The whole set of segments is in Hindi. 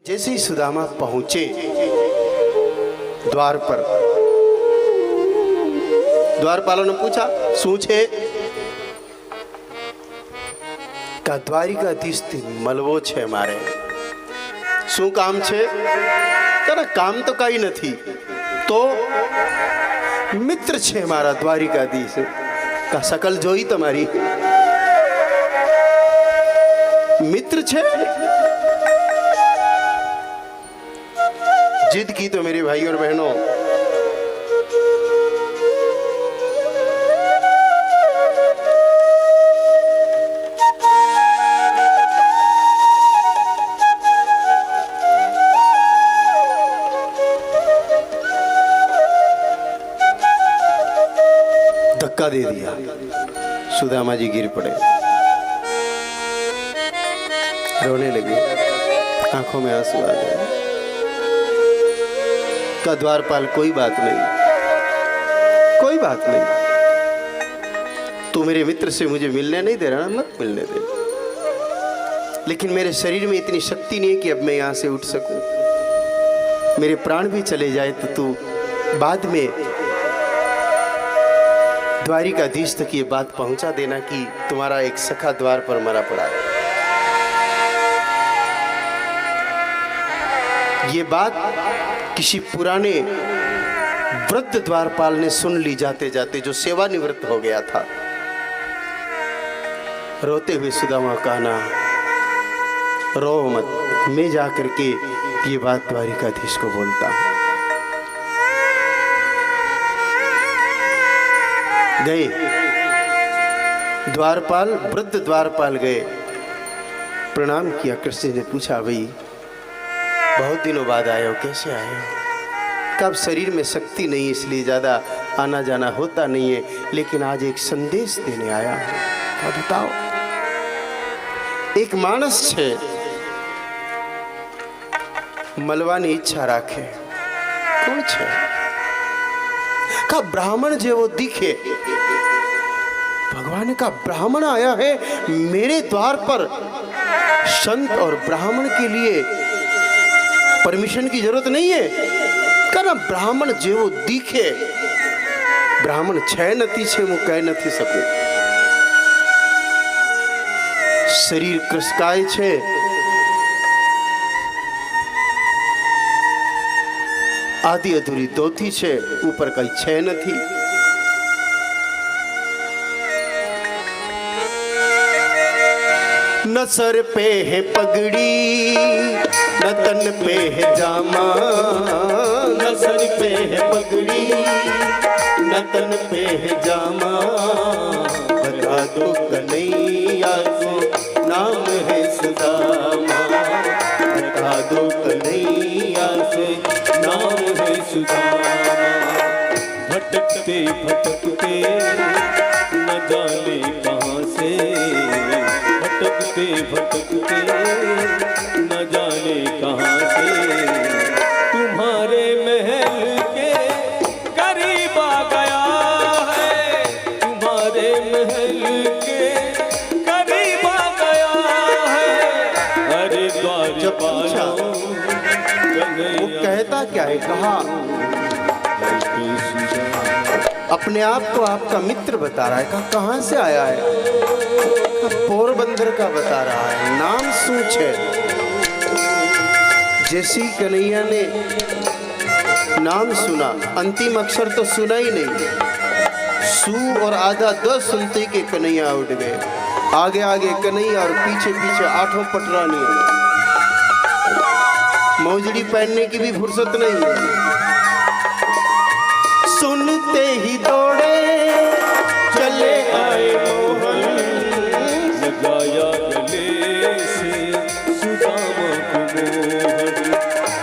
जैसे ही सुदामा पहुंचे द्वार पर, द्वारपालों ने पूछा શું છે? का द्वारिकाधीश મળવો છે મારે। શું કામ છે? તારા કામ તો કઈ નથી, તો મિત્ર છે મારા દ્વારિકાધીશ। का શકલ જોઈ તમારી? मित्र છે। जिद की तो मेरे भाई और बहनों धक्का दे दिया, सुदामा जी गिर पड़े, रोने लगे, आंखों में आंसू आ गए। का द्वारपाल कोई बात नहीं, कोई बात नहीं, तू मेरे मित्र से मुझे मिलने नहीं दे रहा, मत मिलने दे, लेकिन मेरे शरीर में इतनी शक्ति नहीं है कि अब मैं यहाँ से उठ सकूं। मेरे प्राण भी चले जाए तो तू बाद में द्वारिकाधीश तक ये बात पहुंचा देना कि तुम्हारा एक सखा द्वार पर मरा पड़ा है। ये बात किसी पुराने वृद्ध द्वारपाल ने सुन ली जाते जाते, जो सेवानिवृत्त हो गया था। रोते हुए सुदामा कहना, रो मत, मैं जाकर के ये बात द्वारिकाधीश को बोलता हूं। गए द्वारपाल, वृद्ध द्वारपाल गए, प्रणाम किया। कृष्ण ने पूछा, भाई बहुत दिनों बाद आए हो, कैसे आए हो? कब शरीर में शक्ति नहीं, इसलिए ज़्यादा आना जाना होता नहीं है, लेकिन आज एक संदेश देने आया हूँ। क्या बताओ? एक मानस छे, मलवानी इच्छा राखे, कौन छे? का ब्राह्मण जेवो दिखे, भगवान का ब्राह्मण आया है मेरे द्वार पर। संत और ब्राह्मण के लिए परमिशन की जरूरत नहीं है, कारण ब्राह्मण जेवो दिखे, ब्राह्मण छे नथी छे હું કહી નથી શકું। શરીર કૃશકાય છે, आधी अधूरी धोती છે, ऊपर कई छे નથી। न सर पे है पगड़ी, न तन पे है जामा, न सर पे है पगड़ी, न तन पे है जामा, बता दो कन्हैया को नाम है सुदामा, बता दो कन्हैया से नाम है सुदामा। भटकते भटकते न जाने कहाँ से, भटकते भटकते न जाने कहाँ से, तुम्हारे महल के करीब आ गया है, तुम्हारे महल के करीब आ गया है। अरे द्वारपालों, वो कहता क्या है? कहा अपने आप को आपका मित्र बता रहा है। कहा कहाँ से आया है? पोरबंदर का बता रहा है। नाम सूच है। जैसी कन्हैया ने नाम सुना, अंतिम अक्षर तो सुना ही नहीं, सू और आधा द सुनते के कन्हैया उठ गए। आगे आगे कन्हैया और पीछे पीछे आठों पटरानी। मौजड़ी पहनने की भी फुर्सत नहीं है। सुनते ही दौड़े चले आए मोहन, लगाया गले से सुदामा को मोहन।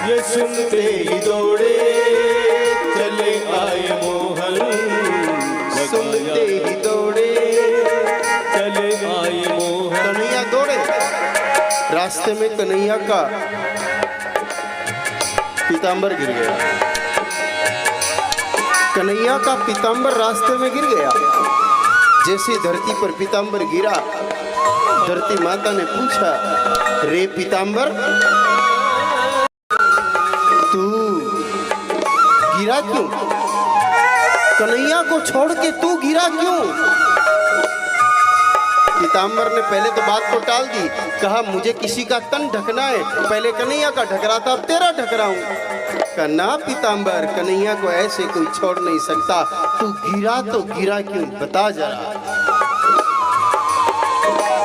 ये सुनते ही दौड़े चले आए मोहन, सुनते ही दौड़े चले आए मोहन। कन्हैया दौड़े, रास्ते में कन्हैया का पीतांबर गिर गया। कन्हैया का पीतांबर रास्ते में गिर गया। जैसे धरती पर पीतांबर गिरा, धरती माता ने पूछा, रे पीतांबर तू गिरा क्यों? कन्हैया को छोड़ के तू गिरा क्यों? पीताम्बर ने पहले तो बात को टाल दी, कहा मुझे किसी का तन ढकना है, पहले कन्हैया का ढक रहा था, अब तेरा ढक रहा हूं। कहा ना पीताम्बर, कन्हैया को ऐसे कोई छोड़ नहीं सकता, तू गिरा तो गिरा क्यों, बता जरा।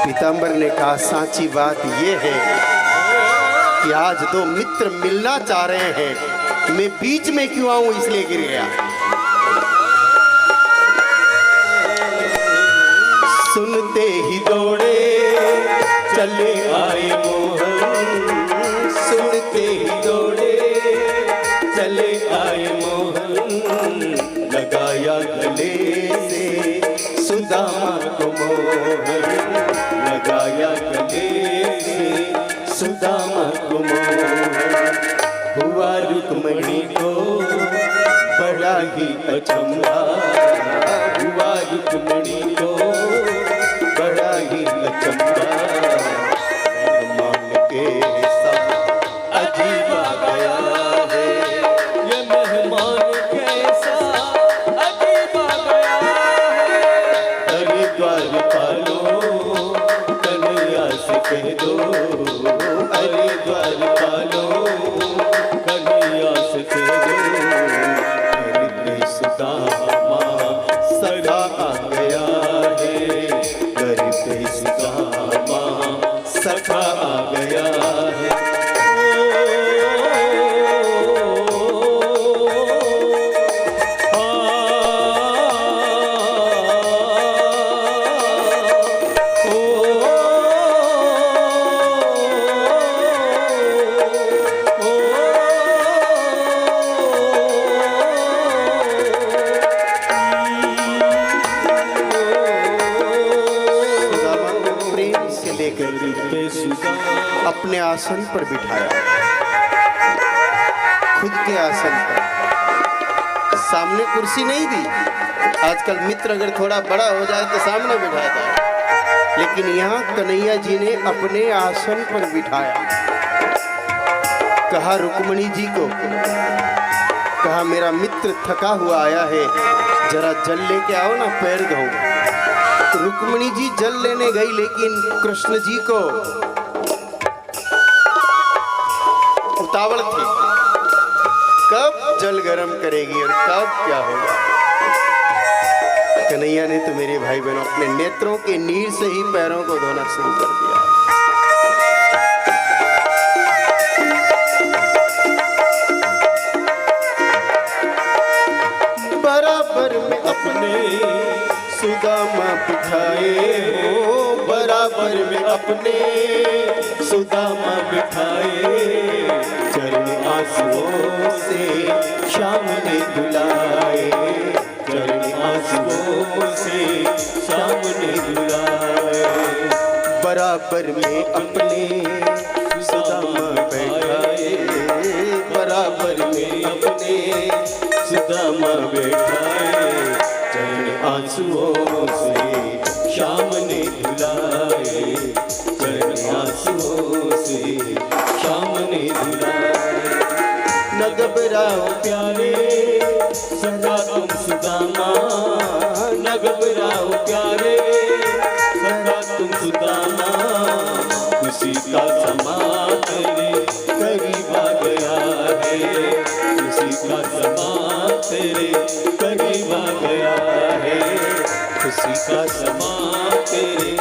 पीताम्बर ने कहा सांची बात ये है कि आज दो मित्र मिलना चाह रहे हैं, मैं बीच में क्यों आऊं, इसलिए गिर गया। सुनते ही दौड़े चले आए मोहन, सुनते ही दौड़े चले आए मोहन, लगाया गले से सुदामा को मोहन, लगाया गले से सुदामा को मोहन। हुआ रुक्मणी को बड़ा ही अचंभा, हुआ रुक्मणी को बड़ा ही अचंभा, मान के सब अजीब आ गया है, ये मेहमान कैसा अजीब आ गया है। अरे द्वार पालो कन्हैया से कह दो, अरे द्वार पालो कन्हैया से कह दो, अरे सुदामा सदा आ गया है, घर पे सुदामा सखा आ गया है। अपने आसन पर बिठाया, खुद के आसन पर, सामने कुर्सी नहीं दी। आजकल मित्र अगर थोड़ा बड़ा हो जाए तो सामने बिठाता है, लेकिन यहाँ कन्हैया जी ने अपने आसन पर बिठाया। कहा रुक्मणी जी को, कहा मेरा मित्र थका हुआ आया है, जरा जल लेके आओ ना, पैर धो। रुक्मणी जी जल लेने गई, लेकिन कृष्ण जी को उतावल थी, कब जल गरम करेगी और कब क्या होगा। कन्हैया ने तो मेरे भाई बहनों अपने नेत्रों के नीर से ही पैरों को धोना शुरू कर दिया। बराबर में अपने सुदामा बिठाए हो, बराबर में अपने सुदामा बिठाए, चरण आंसुओं से श्याम ने धुलाए, चरण आंसुओं से श्याम ने धुलाए। बराबर में अपने सुदामा बैठाए, बराबर में अपने सुदामा बैठाए, चरण आंसुओं से श्याम ने धुलाए, चरण आंसुओं से श्याम ने धुलाए। न घबराओ प्यारे सदा तुम सुदामा, न घबराओ प्यारे सदा तुम सुदामा, खुशी का समा तेरे करीब आ गया है, खुशी का समा तेरे करीब आ गया है, खुशी का समा तेरे